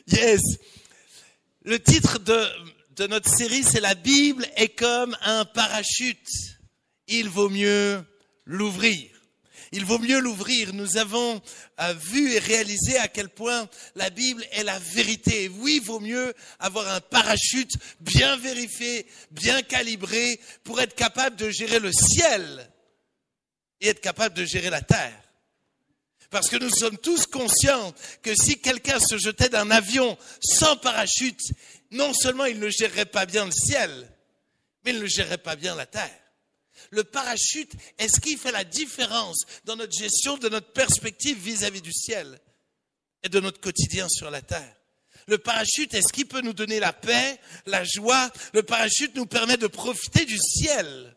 Yes. Le titre de notre série, c'est La Bible est comme un parachute. Il vaut mieux l'ouvrir. Il vaut mieux l'ouvrir. Nous avons vu et réalisé à quel point la Bible est la vérité. Oui, il vaut mieux avoir un parachute bien vérifié, bien calibré pour être capable de gérer le ciel et être capable de gérer la terre. Parce que nous sommes tous conscients que si quelqu'un se jetait d'un avion sans parachute, non seulement il ne gérerait pas bien le ciel, mais il ne gérerait pas bien la terre. Le parachute est ce qui fait la différence dans notre gestion de notre perspective vis-à-vis du ciel et de notre quotidien sur la terre. Le parachute est ce qui peut nous donner la paix, la joie. Le parachute nous permet de profiter du ciel.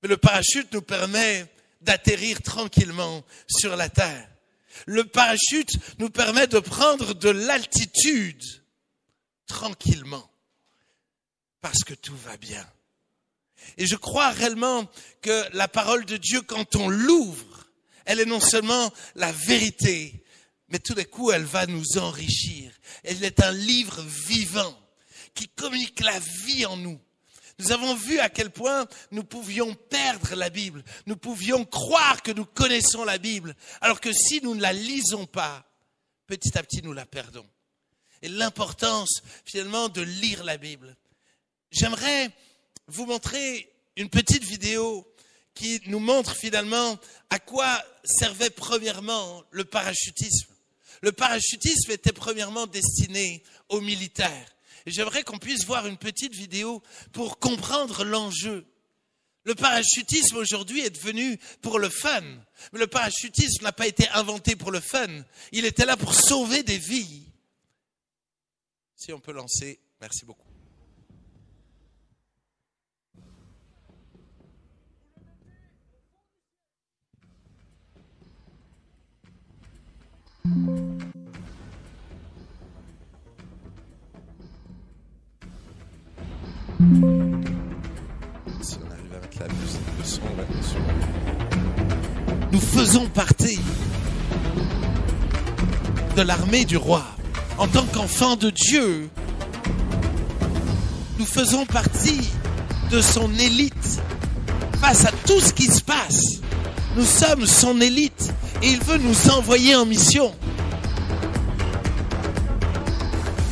Mais le parachute nous permet d'atterrir tranquillement sur la terre. Le parachute nous permet de prendre de l'altitude tranquillement parce que tout va bien. Et je crois réellement que la parole de Dieu, quand on l'ouvre, elle est non seulement la vérité, mais tout d'un coup, elle va nous enrichir. Elle est un livre vivant qui communique la vie en nous. Nous avons vu à quel point nous pouvions perdre la Bible. Nous pouvions croire que nous connaissons la Bible, alors que si nous ne la lisons pas, petit à petit nous la perdons. Et l'importance finalement de lire la Bible. J'aimerais vous montrer une petite vidéo qui nous montre finalement à quoi servait premièrement le parachutisme. Le parachutisme était premièrement destiné aux militaires. Et j'aimerais qu'on puisse voir une petite vidéo pour comprendre l'enjeu. Le parachutisme aujourd'hui est devenu pour le fun. Mais le parachutisme n'a pas été inventé pour le fun. Il était là pour sauver des vies. Si on peut lancer, merci beaucoup. Si on arrive à mettre la musique, le son là-dessus. Nous faisons partie de l'armée du roi. En tant qu'enfants de Dieu, nous faisons partie de son élite. Face à tout ce qui se passe, nous sommes son élite et il veut nous envoyer en mission.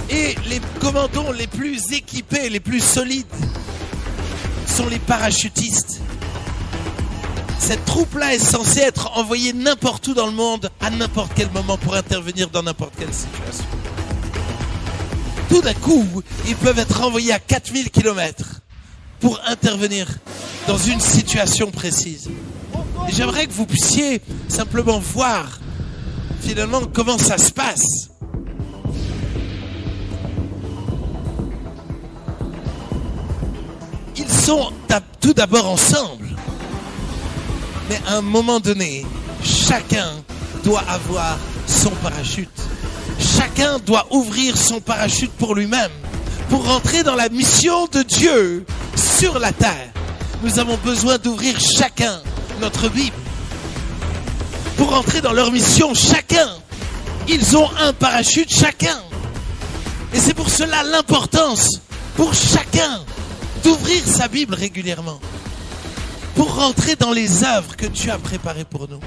Et les commandos les plus équipés, les plus solides, sont les parachutistes. Cette troupe-là est censée être envoyée n'importe où dans le monde, à n'importe quel moment, pour intervenir dans n'importe quelle situation. Tout d'un coup, ils peuvent être envoyés à 4000 km pour intervenir dans une situation précise. Et j'aimerais que vous puissiez simplement voir finalement comment ça se passe. Ils sont tout d'abord ensemble. Mais à un moment donné, chacun doit avoir son parachute. Chacun doit ouvrir son parachute pour lui-même. Pour rentrer dans la mission de Dieu sur la terre, nous avons besoin d'ouvrir chacun notre Bible. Pour rentrer dans leur mission, chacun, ils ont un parachute chacun. Et c'est pour cela l'importance pour chacun d'ouvrir sa Bible régulièrement. Pour rentrer dans les œuvres que Dieu a préparées pour nous.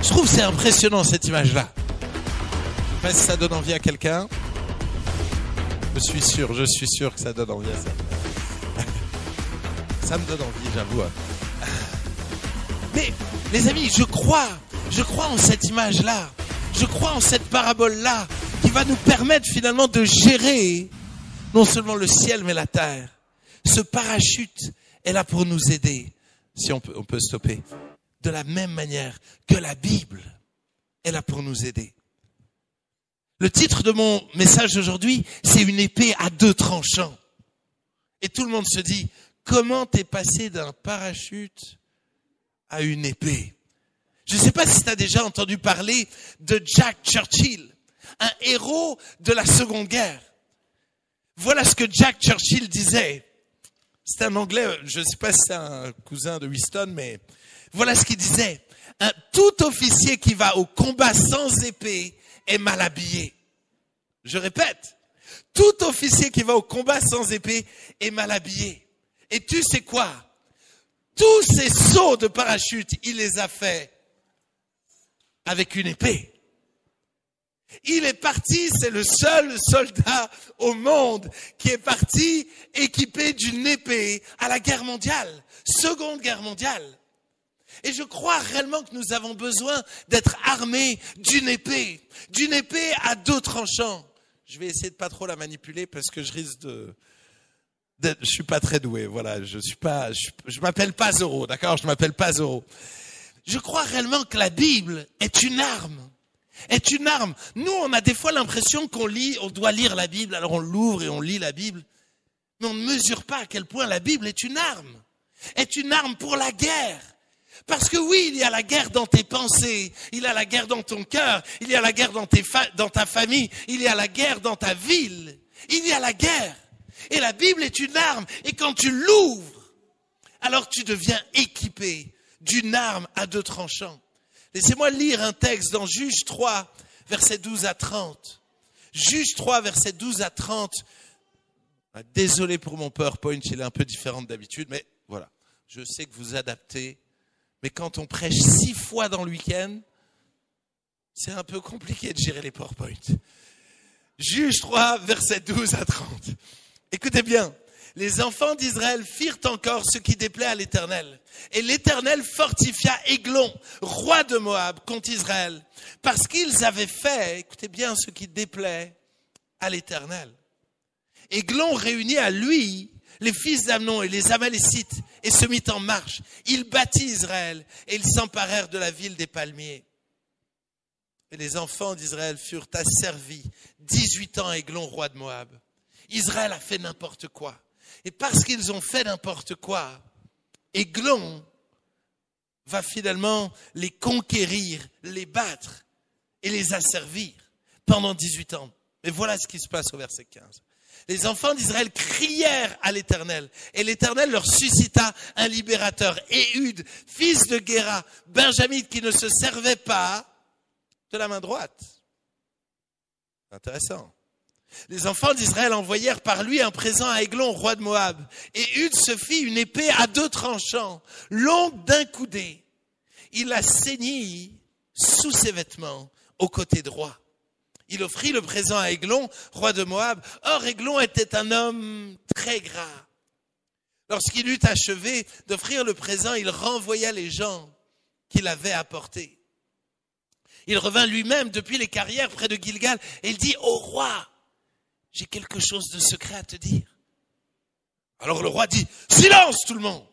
Je trouve que c'est impressionnant cette image-là. Je sais pas si ça donne envie à quelqu'un. Je suis sûr que ça donne envie à ça. Ça me donne envie, j'avoue. Mais les amis, je crois en cette image-là. Je crois en cette parabole-là qui va nous permettre finalement de gérer non seulement le ciel mais la terre. Ce parachute est là pour nous aider, si on peut stopper, de la même manière que la Bible est là pour nous aider. Le titre de mon message aujourd'hui, c'est une épée à deux tranchants. Et tout le monde se dit, comment t'es passé d'un parachute à une épée? Je ne sais pas si tu as déjà entendu parler de Jack Churchill, un héros de la Seconde Guerre. Voilà ce que Jack Churchill disait. C'est un Anglais, je ne sais pas si c'est un cousin de Winston, mais voilà ce qu'il disait. Tout officier qui va au combat sans épée est mal habillé. Je répète, tout officier qui va au combat sans épée est mal habillé. Et tu sais quoi? Tous ces sauts de parachute, il les a faits avec une épée. Il est parti, c'est le seul soldat au monde qui est parti équipé d'une épée à la guerre mondiale, Seconde Guerre mondiale. Et je crois réellement que nous avons besoin d'être armés d'une épée à deux tranchants. Je vais essayer de pas trop la manipuler parce que je risque je suis pas très doué, voilà, je m'appelle pas Zorro, d'accord? Je m'appelle pas Zorro. Je crois réellement que la Bible est une arme. Nous, on a des fois l'impression on doit lire la Bible, alors on l'ouvre et on lit la Bible. Mais on ne mesure pas à quel point la Bible est une arme. Est une arme pour la guerre. Parce que oui, il y a la guerre dans tes pensées, il y a la guerre dans ton cœur, il y a la guerre dans ta famille, il y a la guerre dans ta ville. Il y a la guerre. Et la Bible est une arme. Et quand tu l'ouvres, alors tu deviens équipé d'une arme à deux tranchants. Laissez-moi lire un texte dans Juges 3, versets 12 à 30. Juges 3, versets 12 à 30. Désolé pour mon PowerPoint, il est un peu différent d'habitude, mais voilà. Je sais que vous adaptez. Mais quand on prêche 6 fois dans le week-end, c'est un peu compliqué de gérer les PowerPoint. Juges 3, versets 12 à 30. Écoutez bien. Les enfants d'Israël firent encore ce qui déplaît à l'Éternel. Et l'Éternel fortifia Églon, roi de Moab, contre Israël, parce qu'ils avaient fait, écoutez bien, ce qui déplaît à l'Éternel. Églon réunit à lui les fils d'Amnon et les Amalécites et se mit en marche. Il battit Israël et ils s'emparèrent de la ville des palmiers. Et les enfants d'Israël furent asservis 18 ans à Églon, roi de Moab. Israël a fait n'importe quoi. Et parce qu'ils ont fait n'importe quoi, Églon va finalement les conquérir, les battre et les asservir pendant 18 ans. Et voilà ce qui se passe au verset 15. Les enfants d'Israël crièrent à l'Éternel et l'Éternel leur suscita un libérateur, Éhud, fils de Guéra, benjamite, qui ne se servait pas de la main droite. Intéressant. Les enfants d'Israël envoyèrent par lui un présent à Églon, roi de Moab. Et Éhud se fit une épée à deux tranchants, longue d'un coudé. Il la ceignit sous ses vêtements, au côté droit. Il offrit le présent à Églon, roi de Moab. Or, Églon était un homme très gras. Lorsqu'il eut achevé d'offrir le présent, il renvoya les gens qu'il avait apportés. Il revint lui-même depuis les carrières près de Gilgal et il dit « Ô roi, j'ai quelque chose de secret à te dire. » Alors le roi dit « Silence tout le monde !»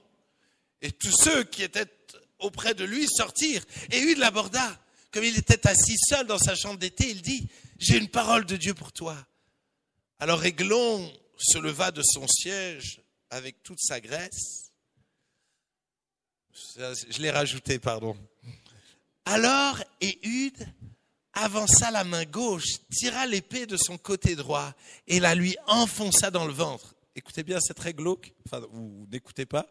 Et tous ceux qui étaient auprès de lui sortirent. Et Éhud l'aborda. Comme il était assis seul dans sa chambre d'été, il dit « J'ai une parole de Dieu pour toi. » Alors Églon se leva de son siège avec toute sa graisse. Je l'ai rajouté, pardon. Alors Éhud avança la main gauche, tira l'épée de son côté droit et la lui enfonça dans le ventre. Écoutez bien, c'est très glauque, ou n'écoutez pas.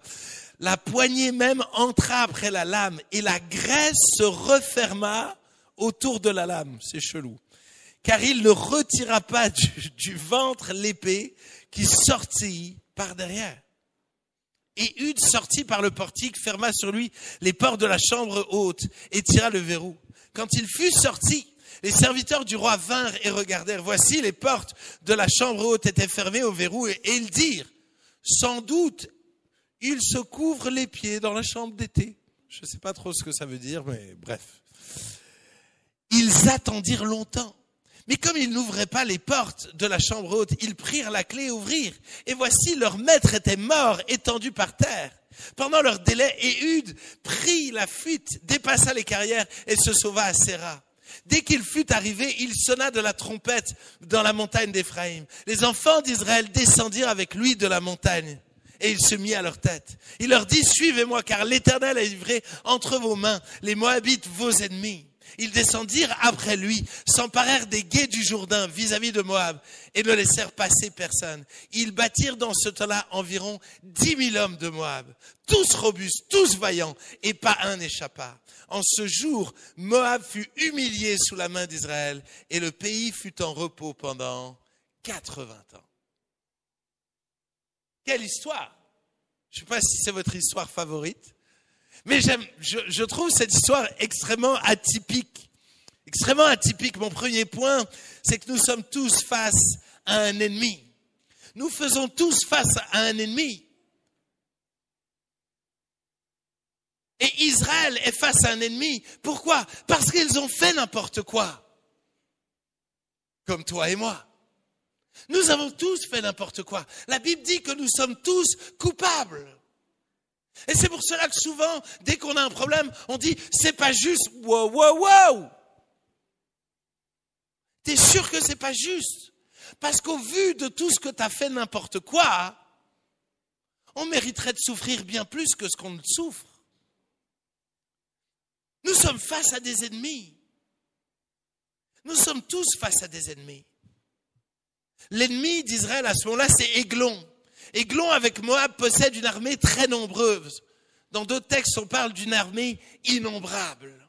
La poignée même entra après la lame et la graisse se referma autour de la lame. C'est chelou. Car il ne retira pas du ventre l'épée qui sortit par derrière. Et Éhud sortit par le portique, ferma sur lui les portes de la chambre haute et tira le verrou. Quand il fut sorti, les serviteurs du roi vinrent et regardèrent. Voici, les portes de la chambre haute étaient fermées au verrou et ils dirent, sans doute, il se couvre les pieds dans la chambre d'été. Je ne sais pas trop ce que ça veut dire, mais bref. Ils attendirent longtemps. Mais comme ils n'ouvraient pas les portes de la chambre haute, ils prirent la clé et ouvrirent. Et voici, leur maître était mort, étendu par terre. Pendant leur délai, Éhud prit la fuite, dépassa les carrières et se sauva à Séra. Dès qu'il fut arrivé, il sonna de la trompette dans la montagne d'Éphraïm. Les enfants d'Israël descendirent avec lui de la montagne et il se mit à leur tête. Il leur dit, suivez-moi car l'Éternel a livré entre vos mains les Moabites, vos ennemis. Ils descendirent après lui, s'emparèrent des gués du Jourdain vis-à-vis de Moab et ne laissèrent passer personne. Ils battirent dans ce temps-là environ 10 000 hommes de Moab, tous robustes, tous vaillants, et pas un n'échappa. En ce jour, Moab fut humilié sous la main d'Israël et le pays fut en repos pendant 80 ans. Quelle histoire! Je ne sais pas si c'est votre histoire favorite. Mais je trouve cette histoire extrêmement atypique. Extrêmement atypique. Mon premier point, c'est que nous sommes tous face à un ennemi. Nous faisons tous face à un ennemi. Et Israël est face à un ennemi. Pourquoi? Parce qu'ils ont fait n'importe quoi. Comme toi et moi. Nous avons tous fait n'importe quoi. La Bible dit que nous sommes tous coupables. Et c'est pour cela que souvent, dès qu'on a un problème, on dit, c'est pas juste, wow, wow, wow. T'es sûr que c'est pas juste? Parce qu'au vu de tout ce que t'as fait n'importe quoi, on mériterait de souffrir bien plus que ce qu'on souffre. Nous sommes face à des ennemis. Nous sommes tous face à des ennemis. L'ennemi d'Israël à ce moment-là, c'est Églon. Églon avec Moab possède une armée très nombreuse. Dans d'autres textes, on parle d'une armée innombrable.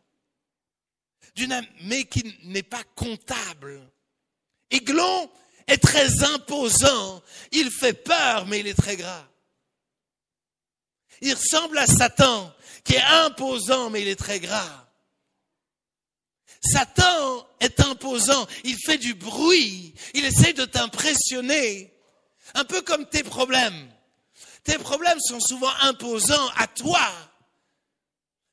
D'une armée qui n'est pas comptable. Églon est très imposant. Il fait peur, mais il est très gras. Il ressemble à Satan, qui est imposant, mais il est très gras. Satan est imposant. Il fait du bruit. Il essaie de t'impressionner. Un peu comme tes problèmes. Tes problèmes sont souvent imposants à toi.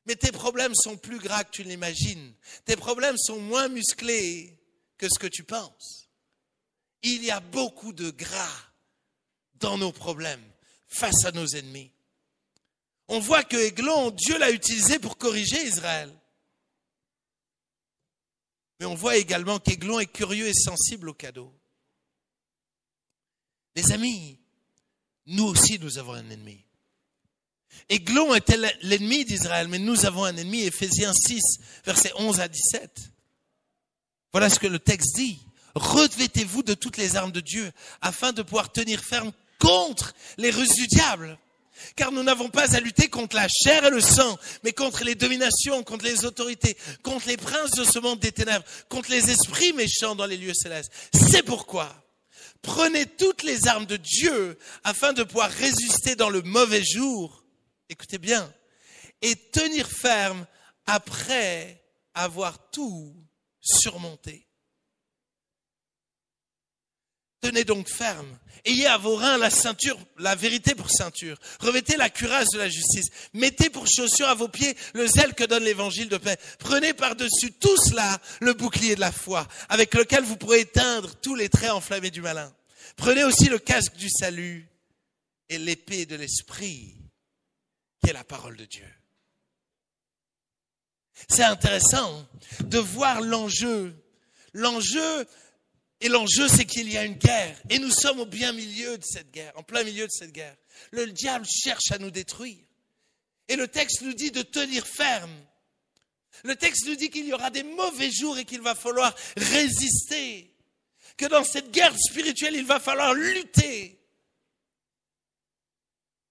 Mais tes problèmes sont plus gras que tu l'imagines. Tes problèmes sont moins musclés que ce que tu penses. Il y a beaucoup de gras dans nos problèmes face à nos ennemis. On voit que Églon, Dieu l'a utilisé pour corriger Israël. Mais on voit également qu'Églon est curieux et sensible aux cadeaux. Les amis, nous aussi nous avons un ennemi. Églon était l'ennemi d'Israël, mais nous avons un ennemi. Éphésiens 6, versets 11 à 17. Voilà ce que le texte dit. Revêtez-vous de toutes les armes de Dieu, afin de pouvoir tenir ferme contre les ruses du diable. Car nous n'avons pas à lutter contre la chair et le sang, mais contre les dominations, contre les autorités, contre les princes de ce monde des ténèbres, contre les esprits méchants dans les lieux célestes. C'est pourquoi prenez toutes les armes de Dieu afin de pouvoir résister dans le mauvais jour. Écoutez bien. Et tenir ferme après avoir tout surmonté. Tenez donc ferme. Ayez à vos reins la ceinture, la vérité pour ceinture. Revêtez la cuirasse de la justice. Mettez pour chaussure à vos pieds le zèle que donne l'évangile de paix. Prenez par-dessus tout cela le bouclier de la foi, avec lequel vous pourrez éteindre tous les traits enflammés du malin. Prenez aussi le casque du salut et l'épée de l'esprit, qui est la parole de Dieu. C'est intéressant de voir l'enjeu. Et l'enjeu, c'est qu'il y a une guerre. Et nous sommes au bien milieu de cette guerre, en plein milieu de cette guerre. Le diable cherche à nous détruire. Et le texte nous dit de tenir ferme. Le texte nous dit qu'il y aura des mauvais jours et qu'il va falloir résister. Que dans cette guerre spirituelle, il va falloir lutter.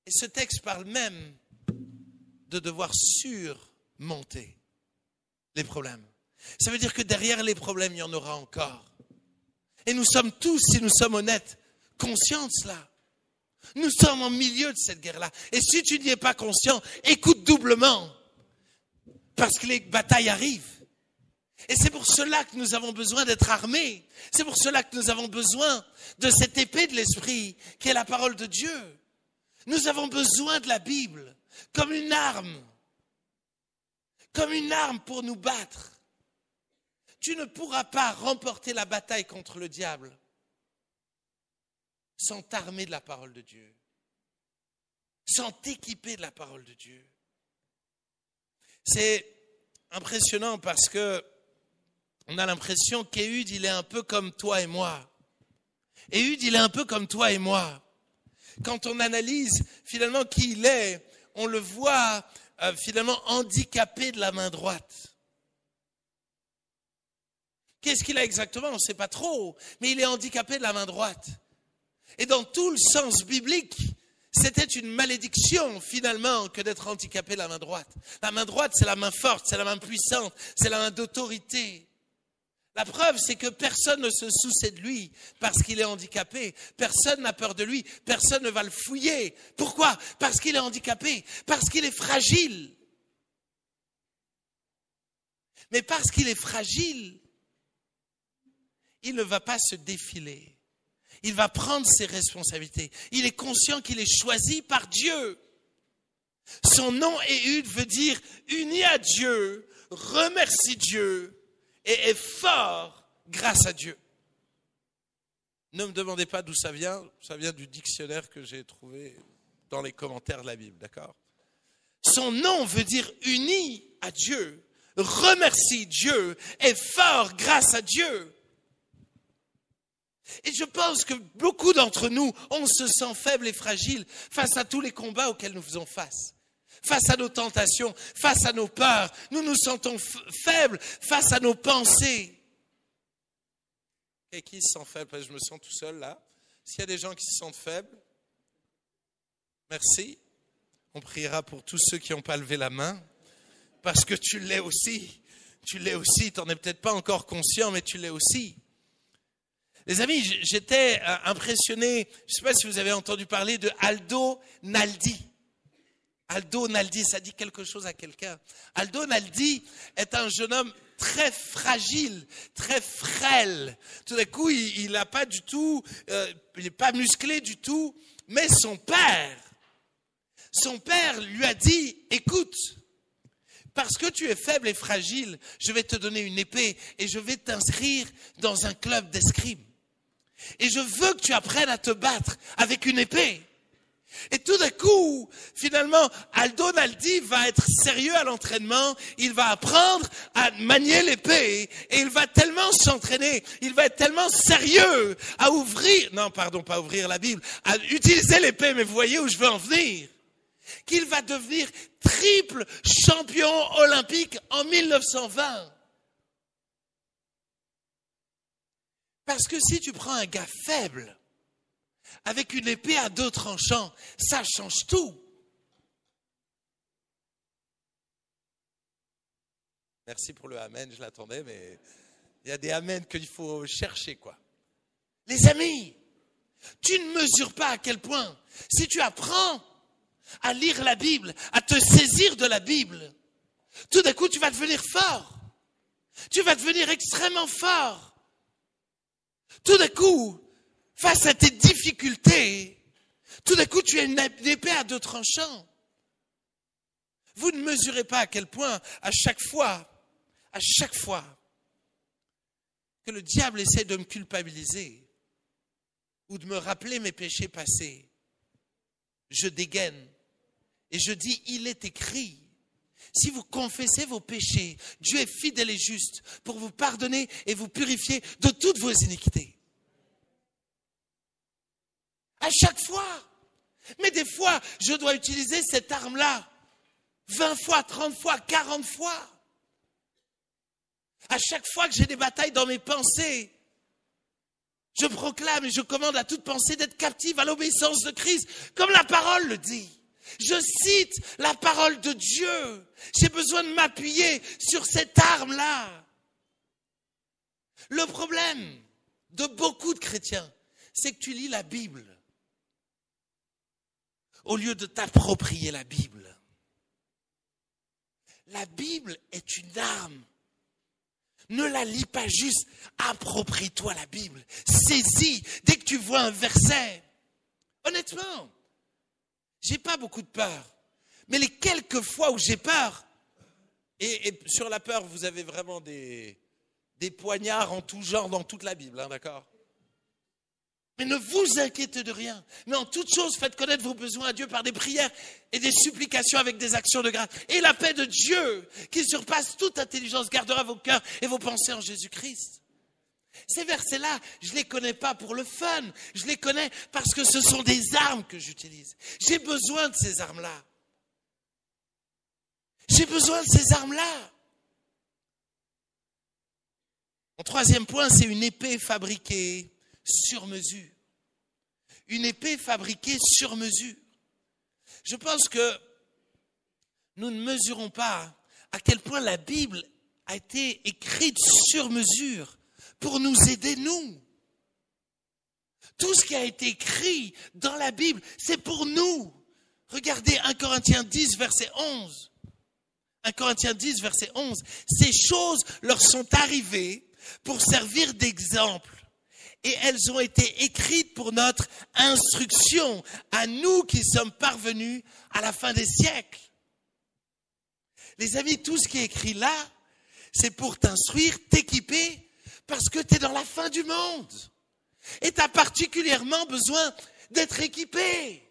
Et ce texte parle même de devoir surmonter les problèmes. Ça veut dire que derrière les problèmes, il y en aura encore. Et nous sommes tous, si nous sommes honnêtes, conscients de cela. Nous sommes en milieu de cette guerre-là. Et si tu n'y es pas conscient, écoute doublement. Parce que les batailles arrivent. Et c'est pour cela que nous avons besoin d'être armés. C'est pour cela que nous avons besoin de cette épée de l'esprit qui est la parole de Dieu. Nous avons besoin de la Bible comme une arme. Comme une arme pour nous battre. Tu ne pourras pas remporter la bataille contre le diable sans t'armer de la parole de Dieu, sans t'équiper de la parole de Dieu. C'est impressionnant parce que on a l'impression qu'Éhud, il est un peu comme toi et moi. Éhud, il est un peu comme toi et moi. Quand on analyse finalement qui il est, on le voit finalement handicapé de la main droite. Qu'est-ce qu'il a exactement? On ne sait pas trop, mais il est handicapé de la main droite. Et dans tout le sens biblique, c'était une malédiction finalement que d'être handicapé de la main droite. La main droite, c'est la main forte, c'est la main puissante, c'est la main d'autorité. La preuve, c'est que personne ne se soucie de lui parce qu'il est handicapé. Personne n'a peur de lui, personne ne va le fouiller. Pourquoi? Parce qu'il est handicapé, parce qu'il est fragile. Mais parce qu'il est fragile, il ne va pas se défiler. Il va prendre ses responsabilités. Il est conscient qu'il est choisi par Dieu. Son nom Ehud veut dire uni à Dieu, remercie Dieu et est fort grâce à Dieu. Ne me demandez pas d'où ça vient du dictionnaire que j'ai trouvé dans les commentaires de la Bible, d'accord? Son nom veut dire uni à Dieu, remercie Dieu, est fort grâce à Dieu. Et je pense que beaucoup d'entre nous, on se sent faible et fragile face à tous les combats auxquels nous faisons face. Face à nos tentations, face à nos peurs. Nous nous sentons faibles face à nos pensées. Et qui se sent faible? Je me sens tout seul là. S'il y a des gens qui se sentent faibles, merci. On priera pour tous ceux qui n'ont pas levé la main. Parce que tu l'es aussi. Tu l'es aussi. Tu n'en es peut-être pas encore conscient, mais tu l'es aussi. Les amis, j'étais impressionné, je ne sais pas si vous avez entendu parler de Aldo Naldi. Aldo Naldi, ça dit quelque chose à quelqu'un. Aldo Naldi est un jeune homme très fragile, très frêle. Tout d'un coup, il n'a pas du tout, il n'est pas musclé du tout, mais son père lui a dit, écoute, parce que tu es faible et fragile, je vais te donner une épée et je vais t'inscrire dans un club d'escrime. Et je veux que tu apprennes à te battre avec une épée. Et tout d'un coup, finalement, Aldo Naldi va être sérieux à l'entraînement. Il va apprendre à manier l'épée. Et il va tellement s'entraîner. Il va être tellement sérieux à pas ouvrir la Bible, à utiliser l'épée, mais vous voyez où je veux en venir. Qu'il va devenir triple champion olympique en 1920. Parce que si tu prends un gars faible, avec une épée à deux tranchants, ça change tout. Merci pour le amen, je l'attendais, mais il y a des amens qu'il faut chercher, quoi. Les amis, tu ne mesures pas à quel point, si tu apprends à lire la Bible, à te saisir de la Bible, tout d'un coup, tu vas devenir fort. Tu vas devenir extrêmement fort. Tout d'un coup, face à tes difficultés, tout d'un coup, tu as une épée à deux tranchants. Vous ne mesurez pas à quel point, à chaque fois que le diable essaie de me culpabiliser ou de me rappeler mes péchés passés, je dégaine et je dis, il est écrit. Si vous confessez vos péchés, Dieu est fidèle et juste pour vous pardonner et vous purifier de toutes vos iniquités. À chaque fois. Mais des fois, je dois utiliser cette arme-là 20 fois, 30 fois, 40 fois. À chaque fois que j'ai des batailles dans mes pensées, je proclame et je commande à toute pensée d'être captive à l'obéissance de Christ, comme la parole le dit. Je cite la parole de Dieu. J'ai besoin de m'appuyer sur cette arme-là. Le problème de beaucoup de chrétiens, c'est que tu lis la Bible au lieu de t'approprier la Bible. La Bible est une arme. Ne la lis pas juste, approprie-toi la Bible. Saisis dès que tu vois un verset. Honnêtement, j'ai pas beaucoup de peur. Mais les quelques fois où j'ai peur, et sur la peur, vous avez vraiment des poignards en tout genre dans toute la Bible, hein, d'accord? Mais ne vous inquiétez de rien. Mais en toute chose, faites connaître vos besoins à Dieu par des prières et des supplications avec des actions de grâce. Et la paix de Dieu, qui surpasse toute intelligence, gardera vos cœurs et vos pensées en Jésus-Christ. Ces versets-là, je ne les connais pas pour le fun. Je les connais parce que ce sont des armes que j'utilise. J'ai besoin de ces armes-là. J'ai besoin de ces armes-là. Mon troisième point, c'est une épée fabriquée sur mesure. Une épée fabriquée sur mesure. Je pense que nous ne mesurons pas à quel point la Bible a été écrite sur mesure pour nous aider, nous. Tout ce qui a été écrit dans la Bible, c'est pour nous. Regardez 1 Corinthiens 10, verset 11. 1 Corinthiens 10, verset 11. Ces choses leur sont arrivées pour servir d'exemple. Et elles ont été écrites pour notre instruction, à nous qui sommes parvenus à la fin des siècles. Les amis, tout ce qui est écrit là, c'est pour t'instruire, t'équiper, parce que tu es dans la fin du monde. Et tu as particulièrement besoin d'être équipé.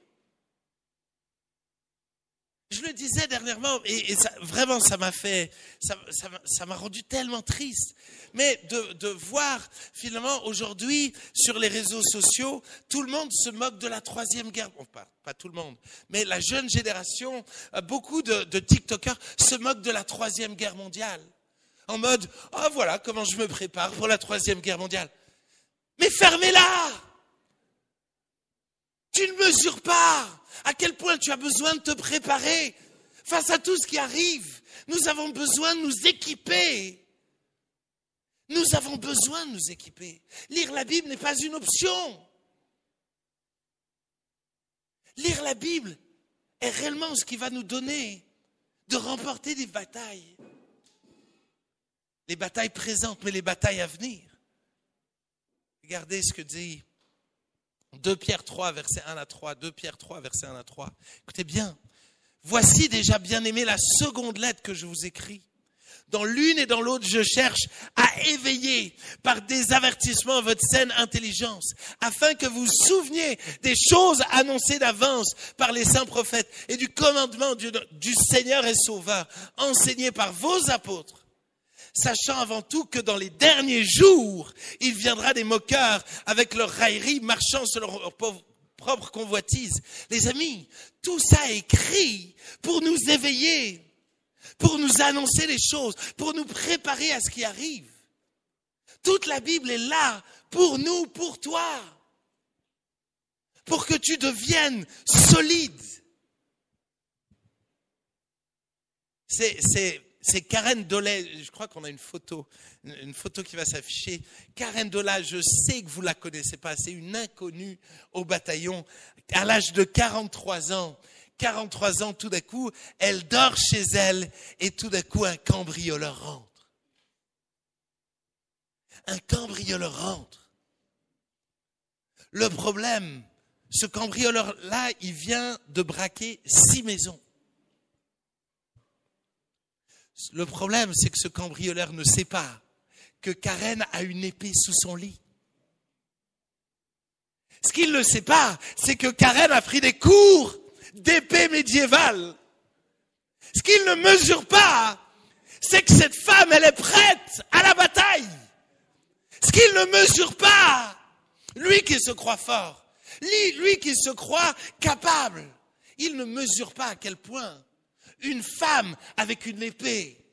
Je le disais dernièrement, et ça, vraiment ça m'a rendu tellement triste. Mais de voir finalement aujourd'hui sur les réseaux sociaux, tout le monde se moque de la troisième guerre. Bon, pas tout le monde, mais la jeune génération, beaucoup de TikTokers se moquent de la troisième guerre mondiale. En mode, oh voilà comment je me prépare pour la troisième guerre mondiale. Mais fermez-la! Tu ne mesures pas à quel point tu as besoin de te préparer face à tout ce qui arrive. Nous avons besoin de nous équiper. Nous avons besoin de nous équiper. Lire la Bible n'est pas une option. Lire la Bible est réellement ce qui va nous donner de remporter des batailles. Les batailles présentes, mais les batailles à venir. Regardez ce que dit 2 Pierre 3, verset 1 à 3. 2 Pierre 3, verset 1 à 3. Écoutez bien. Voici déjà, bien aimé, la seconde lettre que je vous écris. Dans l'une et dans l'autre, je cherche à éveiller par des avertissements votre saine intelligence, afin que vous vous souveniez des choses annoncées d'avance par les saints prophètes et du commandement du Seigneur et Sauveur, enseigné par vos apôtres. Sachant avant tout que dans les derniers jours, il viendra des moqueurs avec leur raillerie, marchant selon leur propre convoitise. Les amis, tout ça est écrit pour nous éveiller, pour nous annoncer les choses, pour nous préparer à ce qui arrive. Toute la Bible est là pour nous, pour toi, pour que tu deviennes solide. C'est Karen Dolay, je crois qu'on a une photo qui va s'afficher. Karen Dolay, je sais que vous la connaissez pas, c'est une inconnue au bataillon. À l'âge de 43 ans, tout d'un coup, elle dort chez elle et tout d'un coup, un cambrioleur rentre. Un cambrioleur rentre. Le problème, ce cambrioleur-là, il vient de braquer 6 maisons. Le problème, c'est que ce cambrioleur ne sait pas que Karen a une épée sous son lit. Ce qu'il ne sait pas, c'est que Karen a pris des cours d'épée médiévale. Ce qu'il ne mesure pas, c'est que cette femme, elle est prête à la bataille. Ce qu'il ne mesure pas, lui qui se croit fort, lui qui se croit capable, il ne mesure pas à quel point une femme avec une épée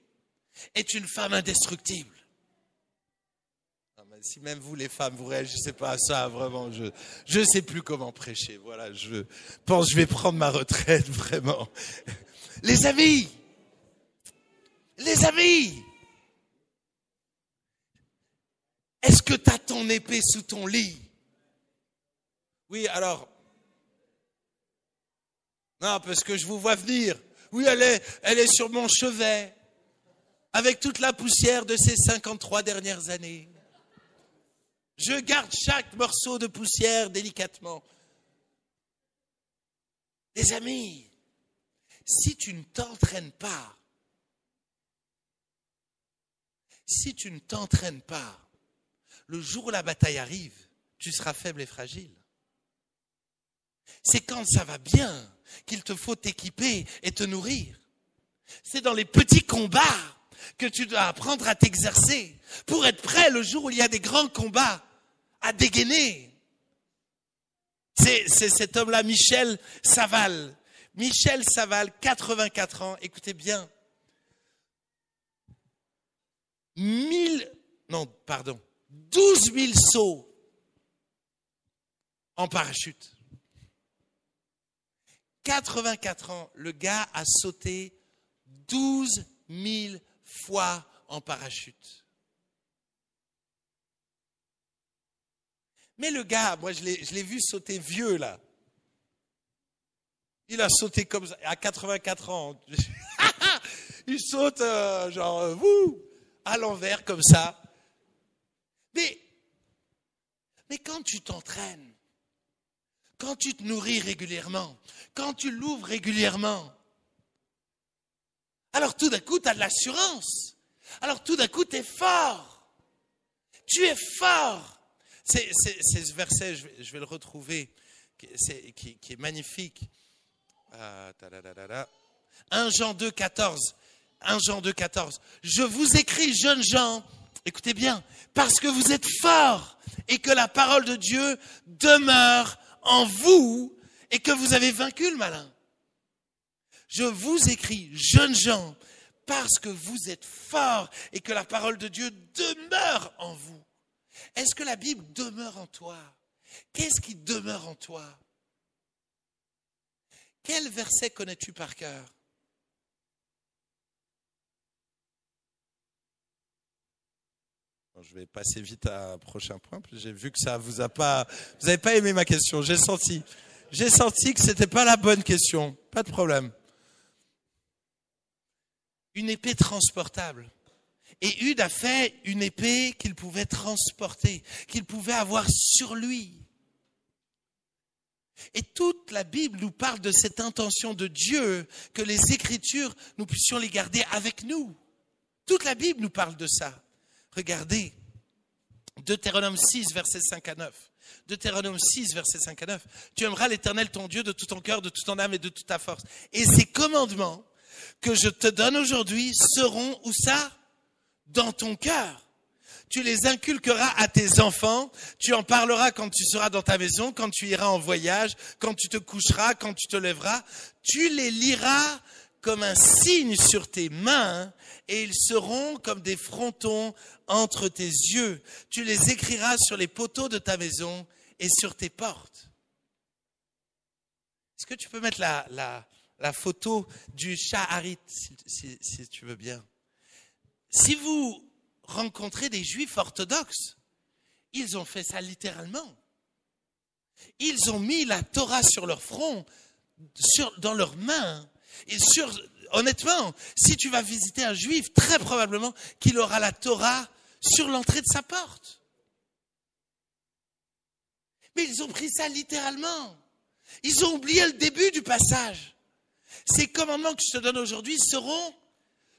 est une femme indestructible. Non, mais si même vous les femmes, vous réagissez pas à ça, vraiment, je sais plus comment prêcher. Voilà, je pense que je vais prendre ma retraite, vraiment. Les amis, est-ce que tu as ton épée sous ton lit? Oui, alors, non, parce que je vous vois venir. Oui, elle est sur mon chevet, avec toute la poussière de ces 53 dernières années. Je garde chaque morceau de poussière délicatement. Les amis, si tu ne t'entraînes pas, le jour où la bataille arrive, tu seras faible et fragile. C'est quand ça va bien qu'il te faut t'équiper et te nourrir. C'est dans les petits combats que tu dois apprendre à t'exercer pour être prêt le jour où il y a des grands combats à dégainer. C'est cet homme-là, Michel Saval. Michel Saval, 84 ans, écoutez bien. non, pardon, 12 000 sauts en parachute. 84 ans, le gars a sauté 12 000 fois en parachute. Mais le gars, moi je l'ai vu sauter vieux là. Il a sauté comme ça, à 84 ans. Il saute à l'envers comme ça. Mais quand tu t'entraînes, quand tu te nourris régulièrement, quand tu l'ouvres régulièrement, alors tout d'un coup, tu as de l'assurance. Alors tout d'un coup, tu es fort. Tu es fort. C'est ce verset, je vais le retrouver, qui est magnifique. 1 Jean 2, 14. 1 Jean 2, 14. Je vous écris, jeunes gens, écoutez bien, parce que vous êtes forts et que la parole de Dieu demeure en vous et que vous avez vaincu le malin. Je vous écris, jeunes gens, parce que vous êtes forts et que la parole de Dieu demeure en vous. Est-ce que la Bible demeure en toi? Qu'est-ce qui demeure en toi? Quel verset connais-tu par cœur? Je vais passer vite à un prochain point. J'ai vu que ça vous a pas, vous n'avez pas aimé ma question. J'ai senti que c'était pas la bonne question. Pas de problème. Une épée transportable. Et Hude a fait une épée qu'il pouvait transporter, qu'il pouvait avoir sur lui. Et toute la Bible nous parle de cette intention de Dieu, que les Écritures, nous puissions les garder avec nous. Toute la Bible nous parle de ça. Regardez, Deutéronome 6, versets 5 à 9. Deutéronome 6, versets 5 à 9. Tu aimeras l'Éternel ton Dieu de tout ton cœur, de toute ton âme et de toute ta force. Et ces commandements que je te donne aujourd'hui seront, où ça? Dans ton cœur. Tu les inculqueras à tes enfants, tu en parleras quand tu seras dans ta maison, quand tu iras en voyage, quand tu te coucheras, quand tu te lèveras. Tu les liras comme un signe sur tes mains et ils seront comme des frontons entre tes yeux. Tu les écriras sur les poteaux de ta maison et sur tes portes. Est-ce que tu peux mettre la photo du Shaharit, si tu veux bien? Si vous rencontrez des juifs orthodoxes, ils ont fait ça littéralement. Ils ont mis la Torah sur leur front, dans leurs mains. Et honnêtement, si tu vas visiter un juif, très probablement qu'il aura la Torah sur l'entrée de sa porte. Mais ils ont pris ça littéralement. Ils ont oublié le début du passage. Ces commandements que je te donne aujourd'hui seront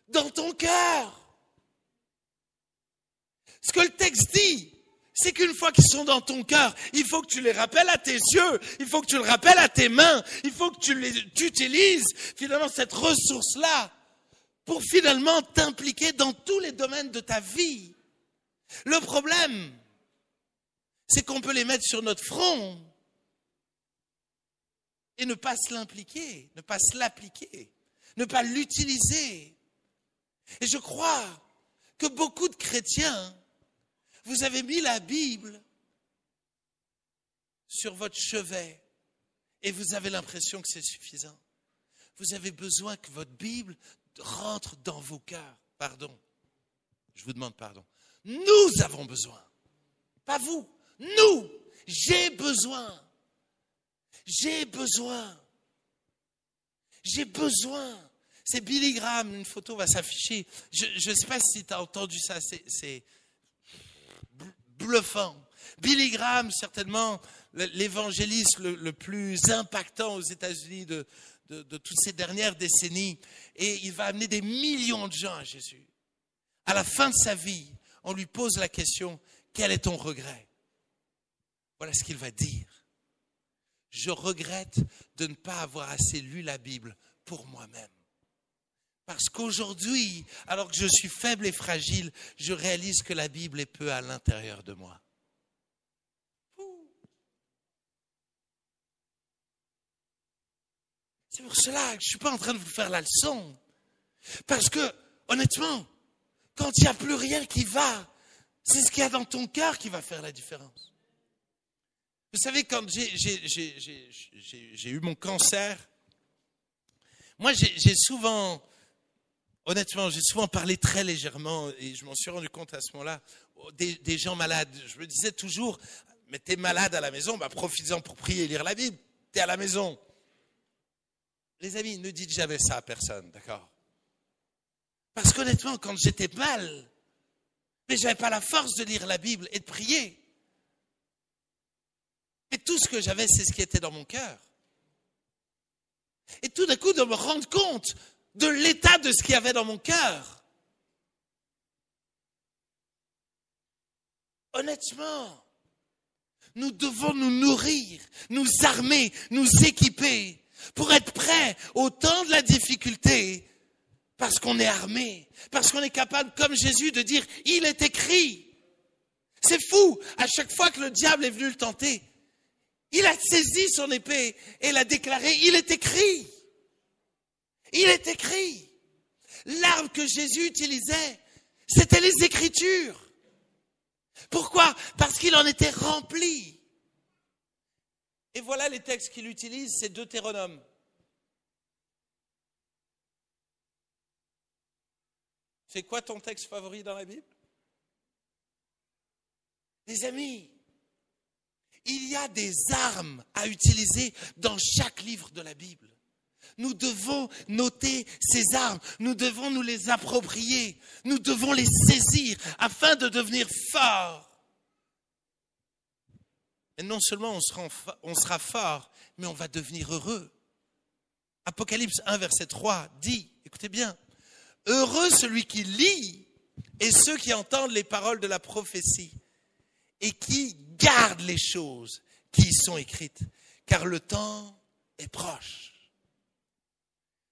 dans ton cœur. Ce que le texte dit, c'est qu'une fois qu'ils sont dans ton cœur, il faut que tu les rappelles à tes yeux, il faut que tu le rappelles à tes mains, il faut que tu utilises finalement cette ressource-là pour finalement t'impliquer dans tous les domaines de ta vie. Le problème, c'est qu'on peut les mettre sur notre front et ne pas se l'impliquer, ne pas se l'appliquer, ne pas l'utiliser. Et je crois que beaucoup de chrétiens, vous avez mis la Bible sur votre chevet et vous avez l'impression que c'est suffisant. Vous avez besoin que votre Bible rentre dans vos cœurs. Pardon. Je vous demande pardon. Nous avons besoin. Pas vous. Nous. J'ai besoin. J'ai besoin. J'ai besoin. C'est Billy Graham. Une photo va s'afficher. Je ne sais pas si tu as entendu ça. C'est bluffant. Billy Graham, certainement l'évangéliste le plus impactant aux États-Unis de toutes ces dernières décennies. Et il va amener des millions de gens à Jésus. À la fin de sa vie, on lui pose la question, quel est ton regret? Voilà ce qu'il va dire. Je regrette de ne pas avoir assez lu la Bible pour moi-même. Parce qu'aujourd'hui, alors que je suis faible et fragile, je réalise que la Bible est peu à l'intérieur de moi. C'est pour cela que je ne suis pas en train de vous faire la leçon. Parce que, honnêtement, quand il n'y a plus rien qui va, C'est ce qu'il y a dans ton cœur qui va faire la différence. Vous savez, quand j'ai eu mon cancer, moi j'ai souvent, honnêtement, j'ai souvent parlé très légèrement, et je m'en suis rendu compte à ce moment-là, des gens malades. Je me disais toujours, mais t'es malade à la maison, bah profites-en pour prier et lire la Bible, t'es à la maison. Les amis, ne dites jamais ça à personne, d'accord? Parce qu'honnêtement, quand j'étais mal, mais j'avais pas la force de lire la Bible et de prier. Et tout ce que j'avais, c'est ce qui était dans mon cœur. Et tout d'un coup, de me rendre compte de l'état de ce qu'il y avait dans mon cœur. Honnêtement, nous devons nous nourrir, nous armer, nous équiper pour être prêts au temps de la difficulté, parce qu'on est armé, parce qu'on est capable, comme Jésus, de dire « Il est écrit ». C'est fou, à chaque fois que le diable est venu le tenter, il a saisi son épée et l'a déclaré, il est écrit. Il est écrit. L'arme que Jésus utilisait, c'était les Écritures. Pourquoi? Parce qu'il en était rempli. Et voilà les textes qu'il utilise, c'est Deutéronome. C'est quoi ton texte favori dans la Bible? Les amis, il y a des armes à utiliser dans chaque livre de la Bible. Nous devons noter ces armes, nous devons nous les approprier, nous devons les saisir afin de devenir forts. Et non seulement on sera fort, mais on va devenir heureux. Apocalypse 1, verset 3 dit, écoutez bien, « Heureux celui qui lit et ceux qui entendent les paroles de la prophétie et qui gardent les choses qui y sont écrites, car le temps est proche. »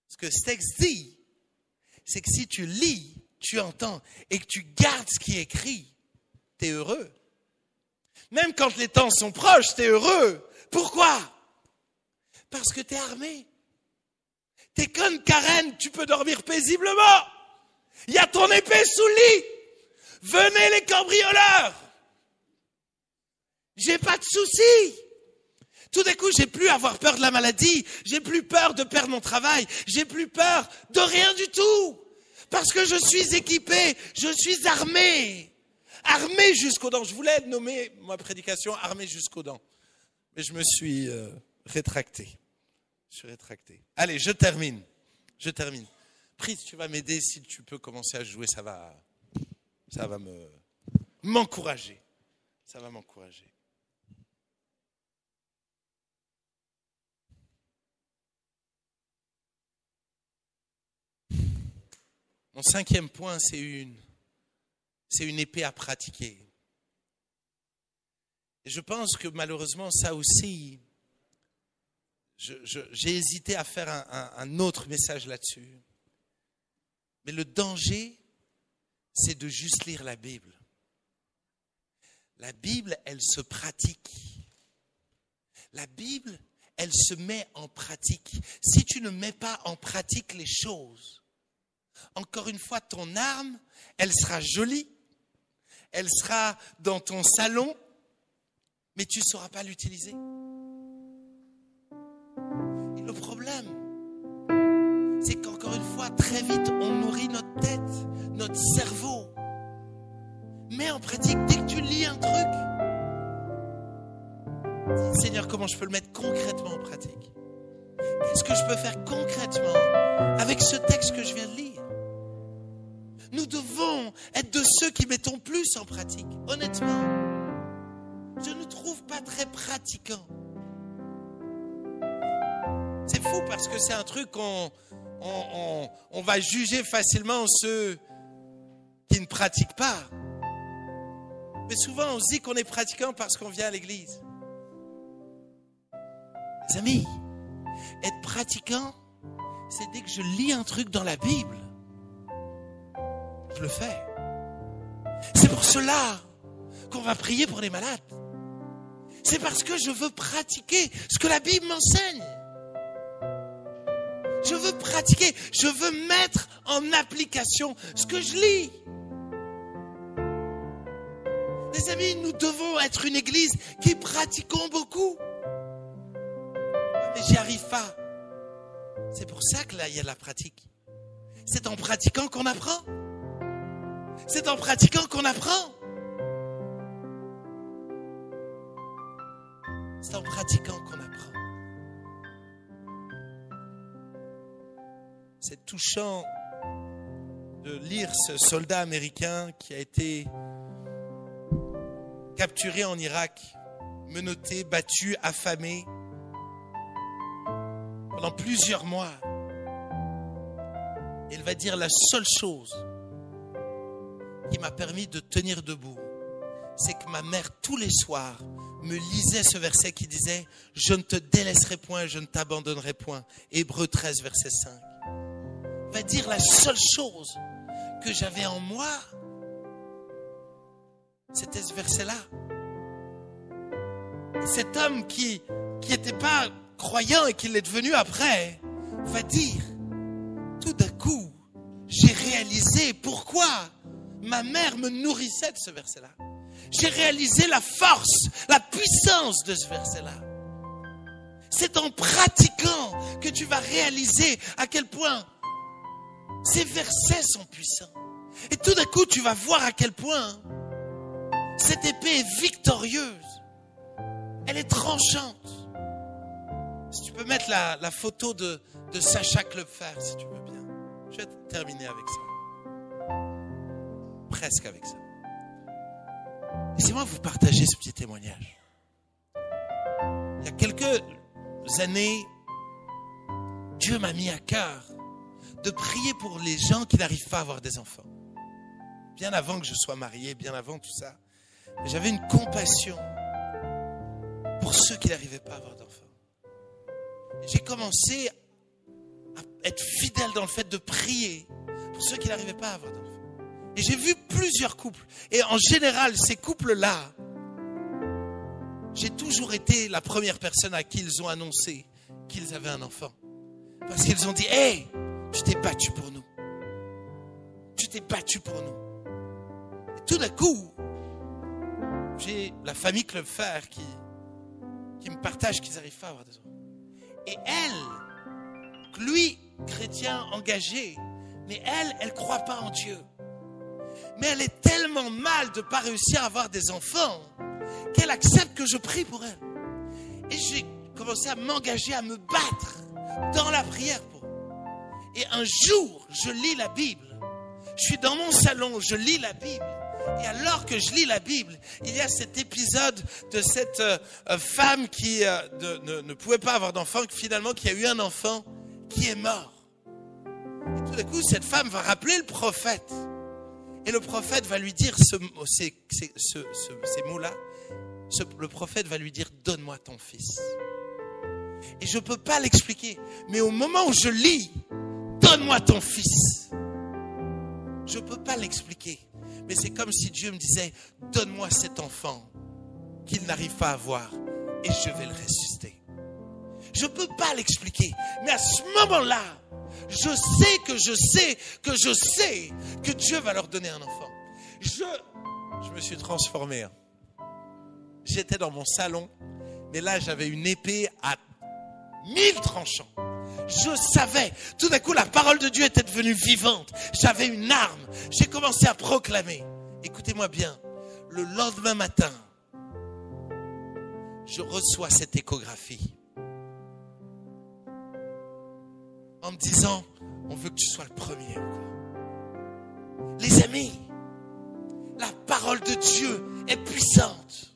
Ce que ce texte dit, c'est que si tu lis, tu entends et que tu gardes ce qui est écrit, tu es heureux. Même quand les temps sont proches, tu es heureux. Pourquoi? Parce que tu es armé. Tu es comme Karen, tu peux dormir paisiblement. Il y a ton épée sous le lit. Venez les cambrioleurs. J'ai pas de soucis. Tout d'un coup, j'ai plus à avoir peur de la maladie. J'ai plus peur de perdre mon travail. J'ai plus peur de rien du tout. Parce que je suis équipé. Je suis armé. Armé jusqu'aux dents. Je voulais nommer ma prédication armé jusqu'aux dents. Mais je me suis rétracté. Je suis rétracté. Allez, je termine. Prise, tu vas m'aider. Si tu peux commencer à jouer, ça va m'encourager. Ça va m'encourager. Mon 5e point, c'est une épée à pratiquer. Et je pense que malheureusement, ça aussi, j'ai hésité à faire un autre message là-dessus. Mais le danger, c'est de juste lire la Bible. La Bible, elle se pratique. La Bible, elle se met en pratique. Si tu ne mets pas en pratique les choses, encore une fois, ton arme, elle sera jolie, elle sera dans ton salon, mais tu ne sauras pas l'utiliser. Et le problème, c'est qu'encore une fois, très vite, on nourrit notre tête, notre cerveau. Mets en pratique, dès que tu lis un truc, dis, Seigneur, comment je peux le mettre concrètement en pratique? Qu'est-ce que je peux faire concrètement avec ce texte que je viens de lire? Nous devons être de ceux qui mettons plus en pratique. Honnêtement, je ne trouve pas très pratiquant. C'est fou parce que c'est un truc qu'on va juger facilement ceux qui ne pratiquent pas. Mais souvent, on se dit qu'on est pratiquant parce qu'on vient à l'église. Les amis, être pratiquant, c'est dès que je lis un truc dans la Bible, je le fais. C'est pour cela qu'on va prier pour les malades. C'est parce que je veux pratiquer ce que la Bible m'enseigne. Je veux pratiquer, je veux mettre en application ce que je lis. Mes amis, nous devons être une église qui pratiquons beaucoup. Mais j'y arrive pas. C'est pour ça que là, il y a de la pratique. C'est en pratiquant qu'on apprend. C'est en pratiquant qu'on apprend. C'est en pratiquant qu'on apprend. C'est touchant de lire ce soldat américain qui a été capturé en Irak, menotté, battu, affamé pendant plusieurs mois. Il va dire la seule chose qui m'a permis de tenir debout, c'est que ma mère tous les soirs me lisait ce verset qui disait « Je ne te délaisserai point, je ne t'abandonnerai point ». Hébreux 13, verset 5. Il va dire la seule chose que j'avais en moi, c'était ce verset-là. Et cet homme qui n'était pas croyant et qui l'est devenu après, va dire, tout d'un coup, j'ai réalisé pourquoi ma mère me nourrissait de ce verset-là. J'ai réalisé la force, la puissance de ce verset-là. C'est en pratiquant que tu vas réaliser à quel point ces versets sont puissants. Et tout d'un coup, tu vas voir à quel point cette épée est victorieuse. Elle est tranchante. Si tu peux mettre la photo de Sacha Klopfer, si tu veux bien. Je vais terminer avec ça. Presque avec ça. Laissez-moi vous partager ce petit témoignage. Il y a quelques années, Dieu m'a mis à cœur de prier pour les gens qui n'arrivent pas à avoir des enfants. Bien avant que je sois marié, bien avant tout ça, j'avais une compassion pour ceux qui n'arrivaient pas à avoir d'enfants. J'ai commencé à être fidèle dans le fait de prier pour ceux qui n'arrivaient pas à avoir d'enfants. Et j'ai vu plusieurs couples. Et en général, ces couples-là, j'ai toujours été la première personne à qui ils ont annoncé qu'ils avaient un enfant. Parce qu'ils ont dit, « Hey, tu t'es battu pour nous. Tu t'es battu pour nous. » Et tout d'un coup, j'ai la famille Klopfer qui me partage qu'ils n'arrivent pas à avoir des enfants. Et elle, lui, chrétien engagé, mais elle croit pas en Dieu. Mais elle est tellement mal de ne pas réussir à avoir des enfants qu'elle accepte que je prie pour elle. Et j'ai commencé à m'engager, à me battre dans la prière pour elle. Et un jour, je lis la Bible. Je suis dans mon salon, je lis la Bible. Et alors que je lis la Bible, il y a cet épisode de cette femme qui ne pouvait pas avoir d'enfant, finalement qui a eu un enfant qui est mort. Et tout d'un coup, cette femme va rappeler le prophète. Et le prophète va lui dire ces mots-là. Le prophète va lui dire, donne-moi ton fils. Et je ne peux pas l'expliquer. Mais au moment où je lis, donne-moi ton fils. Je ne peux pas l'expliquer. Mais c'est comme si Dieu me disait, donne-moi cet enfant qu'il n'arrive pas à avoir et je vais le ressusciter. Je ne peux pas l'expliquer. Mais à ce moment-là, je sais que Dieu va leur donner un enfant. Je me suis transformé. J'étais dans mon salon, mais là j'avais une épée à 1000 tranchants. Je savais, tout d'un coup la parole de Dieu était devenue vivante. J'avais une arme, j'ai commencé à proclamer. Écoutez-moi bien, le lendemain matin, je reçois cette échographie. En me disant, on veut que tu sois le premier. Les amis, la parole de Dieu est puissante.